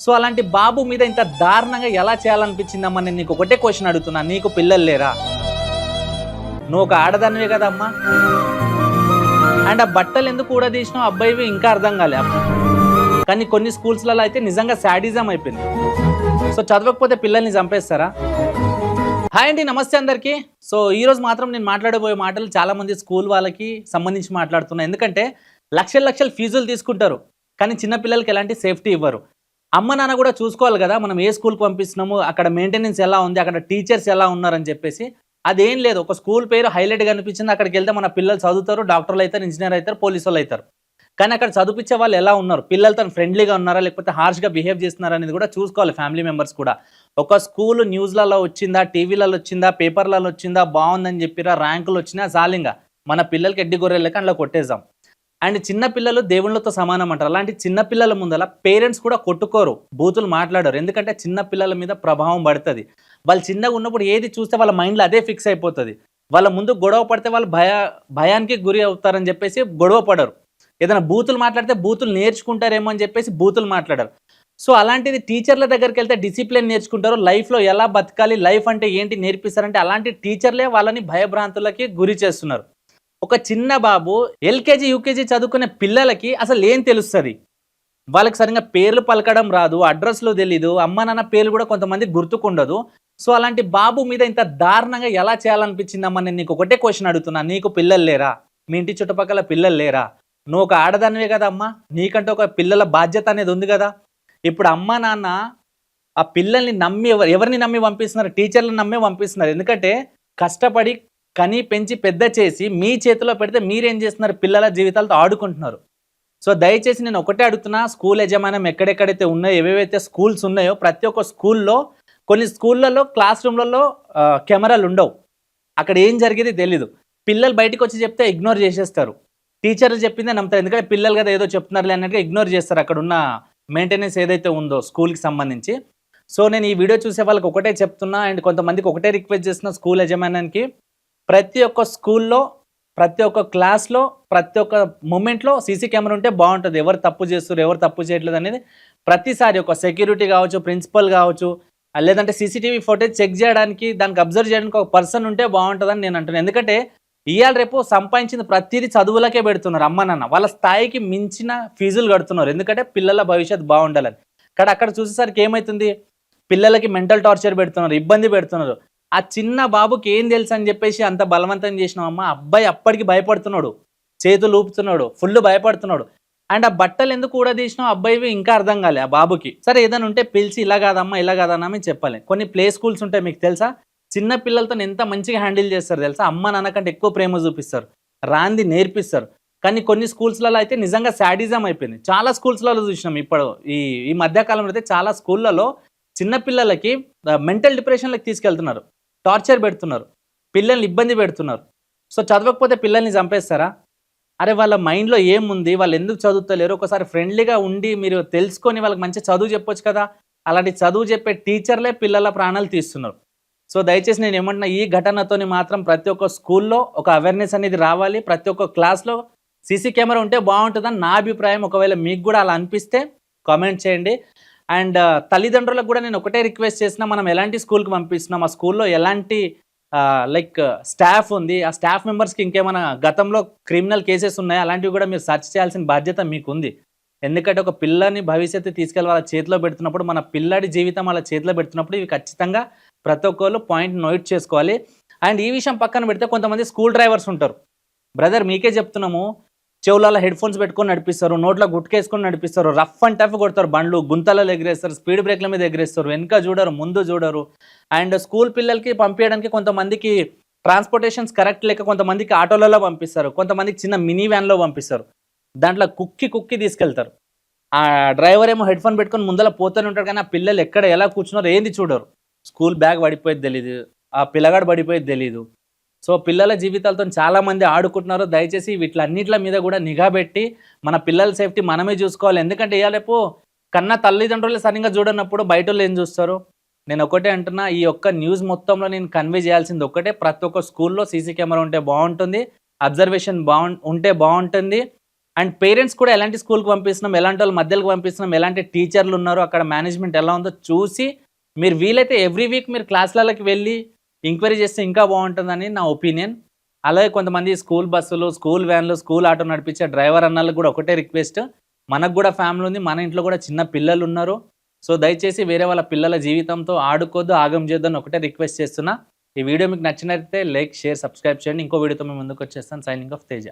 So అలాంటి బాబు మీద ఇంత దారుణంగా ఎలా చేయాలనిపించిందమ్మా? నేను నీకు ఒకటే క్వశ్చన్ అడుగుతున్నా, నీకు పిల్లలు లేరా? నువ్వు ఒక ఆడదానివే కదమ్మా. అండ్ ఆ బట్టలు ఎందుకు కూడా తీసినావు అబ్బాయివి ఇంకా అర్థం కాలే. కానీ కొన్ని స్కూల్స్లలో అయితే నిజంగా శాడిజం అయిపోయింది. సో చదవకపోతే పిల్లల్ని చంపేస్తారా? హాయ్ అండి, నమస్తే అందరికీ. సో ఈరోజు మాత్రం నేను మాట్లాడబోయే మాటలు చాలామంది స్కూల్ వాళ్ళకి సంబంధించి మాట్లాడుతున్నాను. ఎందుకంటే లక్షల ఫీజులు తీసుకుంటారు, కానీ చిన్నపిల్లలకి ఎలాంటి సేఫ్టీ ఇవ్వరు. అమ్మ నాన్న కూడా చూసుకోవాలి కదా, మనం ఏ స్కూల్కి పంపిస్తున్నాము, అక్కడ మెయింటెనెన్స్ ఎలా ఉంది, అక్కడ టీచర్స్ ఎలా ఉన్నారని చెప్పేసి. అదేం లేదు, ఒక స్కూల్ పేరు హైలైట్గా అనిపించింది, అక్కడికి వెళ్తే మన పిల్లలు చదువుతారు, డాక్టర్లు అవుతారు, ఇంజనీర్ అవుతారు, పోలీసు వాళ్ళు అవుతారు. కానీ అక్కడ చదివించే వాళ్ళు ఎలా ఉన్నారు, పిల్లలతో ఫ్రెండ్లీగా ఉన్నారా లేకపోతే హార్ష్గా బిహేవ్ చేస్తున్నారా అనేది కూడా చూసుకోవాలి ఫ్యామిలీ మెంబర్స్ కూడా. ఒక స్కూల్ న్యూస్లలో వచ్చిందా, టీవీలలో వచ్చిందా, పేపర్లలో వచ్చిందా, బాగుందని చెప్పిరా, ర్యాంకులు వచ్చినా చాలింగా మన పిల్లలకి ఎడ్డి గొర్రెలకి అందులో కొట్టేద్దాం. అండ్ చిన్నపిల్లలు దేవుళ్ళతో సమానం అంటారు. అలాంటి చిన్నపిల్లల ముందల పేరెంట్స్ కూడా కొట్టుకోరు, బూతులు మాట్లాడరు. ఎందుకంటే చిన్నపిల్లల మీద ప్రభావం పడుతుంది. వాళ్ళు చిన్నగా ఉన్నప్పుడు ఏది చూస్తే వాళ్ళ మైండ్లో అదే ఫిక్స్ అయిపోతుంది. వాళ్ళ ముందు గొడవ పడితే వాళ్ళు భయానికి గురి అవుతారని చెప్పేసి గొడవ పడరు. ఏదైనా బూతులు మాట్లాడితే బూతులు నేర్చుకుంటారేమో అని చెప్పేసి బూతులు మాట్లాడరు. సో అలాంటిది టీచర్ల దగ్గరికి వెళ్తే డిసిప్లిన్ నేర్చుకుంటారు, లైఫ్లో ఎలా బతకాలి, లైఫ్ అంటే ఏంటి నేర్పిస్తారంటే అలాంటి టీచర్లే వాళ్ళని భయభ్రాంతులకి గురి చేస్తున్నారు. ఒక చిన్న బాబు ఎల్కేజీ యూకేజీ చదువుకునే పిల్లలకి అసలు ఏం తెలుస్తుంది? వాళ్ళకి సరిగ్గా పేర్లు పలకడం రాదు, అడ్రస్లు తెలీదు, అమ్మ నాన్న పేర్లు కూడా కొంతమంది గుర్తుకుండదు. సో అలాంటి బాబు మీద ఇంత దారుణంగా ఎలా చేయాలనిపించిందమ్మా? నేను నీకు ఒకటే క్వశ్చన్ అడుగుతున్నా, నీకు పిల్లలు లేరా? మీ ఇంటి చుట్టుపక్కల పిల్లలు లేరా? నువ్వు ఒక ఆడదానివే కదా అమ్మా, నీకంటే ఒక పిల్లల బాధ్యత అనేది ఉంది కదా. ఇప్పుడు అమ్మ నాన్న ఆ పిల్లల్ని నమ్మి ఎవరిని నమ్మి పంపిస్తున్నారు? టీచర్లను నమ్మి పంపిస్తున్నారు. ఎందుకంటే కష్టపడి కని పెంచి పెద్ద చేసి మీ చేతిలో పెడితే మీరేం చేస్తున్నారు? పిల్లల జీవితాలతో ఆడుకుంటున్నారు. సో దయచేసి నేను ఒకటే అడుగుతున్నా, స్కూల్ యజమానం ఎక్కడెక్కడైతే ఉన్నాయో, ఏవేవైతే స్కూల్స్ ఉన్నాయో ప్రతి ఒక్క స్కూల్లో, కొన్ని స్కూళ్ళల్లో క్లాస్ రూమ్లలో కెమెరాలు ఉండవు, అక్కడ ఏం జరిగేది తెలీదు. పిల్లలు బయటకు వచ్చి చెప్తే ఇగ్నోర్ చేసేస్తారు, టీచర్లు చెప్పిందే నమ్ముతారు. ఎందుకంటే పిల్లలు కదా ఏదో చెప్తున్నారులే అన్నట్టుగా ఇగ్నోర్ చేస్తారు అక్కడ ఉన్న మెయింటెనెన్స్ ఏదైతే ఉందో స్కూల్కి సంబంధించి. సో నేను ఈ వీడియో చూసే వాళ్ళకి ఒకటే చెప్తున్నా, అండ్ కొంతమందికి ఒకటే రిక్వెస్ట్ చేస్తున్నా, స్కూల్ యజమానానికి ప్రతి ఒక్క స్కూల్లో, ప్రతి ఒక్క క్లాస్లో, ప్రతి ఒక్క మూమెంట్లో సీసీ కెమెరా ఉంటే బాగుంటుంది. ఎవరు తప్పు చేస్తారు, ఎవరు తప్పు చేయట్లేదు అనేది ప్రతిసారి ఒక సెక్యూరిటీ కావచ్చు, ప్రిన్సిపల్ కావచ్చు, లేదంటే సీసీటీవీ ఫుటేజ్ చెక్ చేయడానికి, దానికి అబ్జర్వ్ చేయడానికి ఒక పర్సన్ ఉంటే బాగుంటుందని నేను అంటున్నాను. ఎందుకంటే ఇవాళ రేపు సంపాదించింది ప్రతిదీ చదువులకే పెడుతున్నారు అమ్మ నాన్న. వాళ్ళ స్థాయికి మించిన ఫీజులు కడుతున్నారు, ఎందుకంటే పిల్లల భవిష్యత్తు బాగుండాలని. కానీ అక్కడ చూసేసరికి ఏమవుతుంది, పిల్లలకి మెంటల్ టార్చర్ పెడుతున్నారు, ఇబ్బంది పెడుతున్నారు. ఆ చిన్న బాబుకి ఏం తెలుసు అని చెప్పేసి అంత బలవంతం చేసినామమ్మ. అబ్బాయి అప్పటికి భయపడుతున్నాడు, చేతులు ఊపుతున్నాడు, ఫుల్ భయపడుతున్నాడు. అండ్ ఆ బట్టలు ఎందుకు కూడా తీసినావు అబ్బాయివి ఇంకా అర్థం కాలే ఆ బాబుకి. సరే ఏదైనా ఉంటే పిలిచి ఇలా కాదమ్మా, ఇలా కాదన్నా అని చెప్పాలి. కొన్ని ప్లే స్కూల్స్ ఉంటాయి, మీకు తెలుసా, చిన్న పిల్లలతో ఎంత మంచిగా హ్యాండిల్ చేస్తారు తెలుసా. అమ్మ నాన్న కంటే ఎక్కువ ప్రేమ చూపిస్తారు, రాంది నేర్పిస్తారు. కానీ కొన్ని స్కూల్స్లలో అయితే నిజంగా శాడిజం అయిపోయింది. చాలా స్కూల్స్లలో చూసినాం ఇప్పుడు ఈ మధ్యకాలంలో అయితే చాలా స్కూళ్ళలో చిన్నపిల్లలకి మెంటల్ డిప్రెషన్లకు తీసుకెళ్తున్నారు, టార్చర్ పెడుతున్నారు, పిల్లల్ని ఇబ్బంది పెడుతున్నారు. సో చదవకపోతే పిల్లల్ని చంపేస్తారా? అరే వాళ్ళ మైండ్లో ఏముంది, వాళ్ళు ఎందుకు చదువుతలేరు, ఒకసారి ఫ్రెండ్లీగా ఉండి మీరు తెలుసుకొని వాళ్ళకి మంచి చదువు చెప్పొచ్చు కదా. అలాంటి చదువు చెప్పే టీచర్లే పిల్లల ప్రాణాలు తీస్తున్నారు. సో దయచేసి నేను ఏమంటున్నా, ఈ ఘటనతోని మాత్రం ప్రతి ఒక్క స్కూల్లో ఒక అవేర్నెస్ అనేది రావాలి. ప్రతి ఒక్క క్లాస్లో సీసీ కెమెరా ఉంటే బాగుంటుందని నా అభిప్రాయం. ఒకవేళ మీకు కూడా అలా అనిపిస్తే కామెంట్ చేయండి. అండ్ తల్లిదండ్రులకు కూడా నేను ఒకటే రిక్వెస్ట్ చేసినా, మనం ఎలాంటి స్కూల్కి పంపిస్తున్నాం, ఆ స్కూల్లో ఎలాంటి లైక్ స్టాఫ్ ఉంది, ఆ స్టాఫ్ మెంబర్స్కి ఇంకేమైనా గతంలో క్రిమినల్ కేసెస్ ఉన్నాయా, అలాంటివి కూడా మీరు సెర్చ్ చేయాల్సిన బాధ్యత మీకు ఉంది. ఎందుకంటే ఒక పిల్లని భవిష్యత్తు తీసుకెళ్ళి వాళ్ళ చేతిలో పెడుతున్నప్పుడు, మన పిల్లాడి జీవితం వాళ్ళ చేతిలో పెడుతున్నప్పుడు ఇవి ఖచ్చితంగా ప్రతి ఒక్కళ్ళు పాయింట్ నోట్ చేసుకోవాలి. అండ్ ఈ విషయం పక్కన పెడితే కొంతమంది స్కూల్ డ్రైవర్స్ ఉంటారు. బ్రదర్ మీకే చెప్తున్నాము, చెవులలో హెడ్ ఫోన్స్ పెట్టుకొని నడిపిస్తారు, నోట్లో గుట్కేసుకొని నడిపిస్తారు, రఫ్ అండ్ టఫ్ కొడతారు, బండ్లు గుంతలలో ఎగిరేస్తారు, స్పీడ్ బ్రేక్ల మీద ఎగిరేస్తారు, వెనుక చూడరు, ముందు చూడరు. అండ్ స్కూల్ పిల్లలకి పంపించడానికి కొంతమందికి ట్రాన్స్పోర్టేషన్స్ కరెక్ట్ లేక కొంతమందికి ఆటోలలో పంపిస్తారు, కొంతమందికి చిన్న మినీ వ్యాన్లో పంపిస్తారు. దాంట్లో కుక్కి తీసుకెళ్తారు. ఆ డ్రైవర్ ఏమో హెడ్ ఫోన్ పెట్టుకొని ముందర పోతూనే ఉంటాడు, కానీ ఆ పిల్లలు ఎక్కడ ఎలా కూర్చున్నారో ఏంది చూడరు. స్కూల్ బ్యాగ్ పడిపోయేది తెలీదు, ఆ పిల్లగాడు పడిపోయేది తెలీదు. సో పిల్లల జీవితాలతో చాలామంది ఆడుకుంటున్నారు. దయచేసి వీటిలన్నిట్ల మీద కూడా నిఘా పెట్టి మన పిల్లల సేఫ్టీ మనమే చూసుకోవాలి. ఎందుకంటే ఇవాళ కన్న తల్లిదండ్రులు సరిగ్గా చూడనప్పుడు బయట వాళ్ళు ఏం చూస్తారు? నేను ఒకటే అంటున్నా, ఈ ఒక్క న్యూస్ మొత్తంలో నేను కన్వే చేయాల్సింది ఒకటే, ప్రతి ఒక్క స్కూల్లో సీసీ కెమెరా ఉంటే బాగుంటుంది, అబ్జర్వేషన్ ఉంటే బాగుంటుంది. అండ్ పేరెంట్స్ కూడా ఎలాంటి స్కూల్కి పంపిస్తున్నాం, ఎలాంటి వాళ్ళు మధ్యలోకి పంపిస్తున్నాం, ఎలాంటి టీచర్లు ఉన్నారు, అక్కడ మేనేజ్మెంట్ ఎలా ఉందో చూసి మీరు వీలైతే ఎవ్రీ వీక్ మీరు క్లాసులకి వెళ్ళి ఎంక్వైరీ చేస్తే ఇంకా బాగుంటుందని నా ఒపీనియన్. అలాగే కొంతమంది స్కూల్ బస్సులు, స్కూల్ వ్యాన్లు, స్కూల్ ఆటో నడిపించే డ్రైవర్ అన్నలకు కూడా ఒకటే రిక్వెస్ట్, మనకు కూడా ఫ్యామిలీ ఉంది, మన ఇంట్లో కూడా చిన్న పిల్లలు ఉన్నారు. సో దయచేసి వేరే వాళ్ళ పిల్లల జీవితంతో ఆడుకోద్దు, ఆగం చేద్దని ఒకటే రిక్వెస్ట్ చేస్తున్నా. ఈ వీడియో మీకు నచ్చినట్లయితే లైక్, షేర్, సబ్స్క్రైబ్ చేయండి. ఇంకో వీడియోతో మేము ముందుకు వచ్చేస్తాను. Signing off Teja.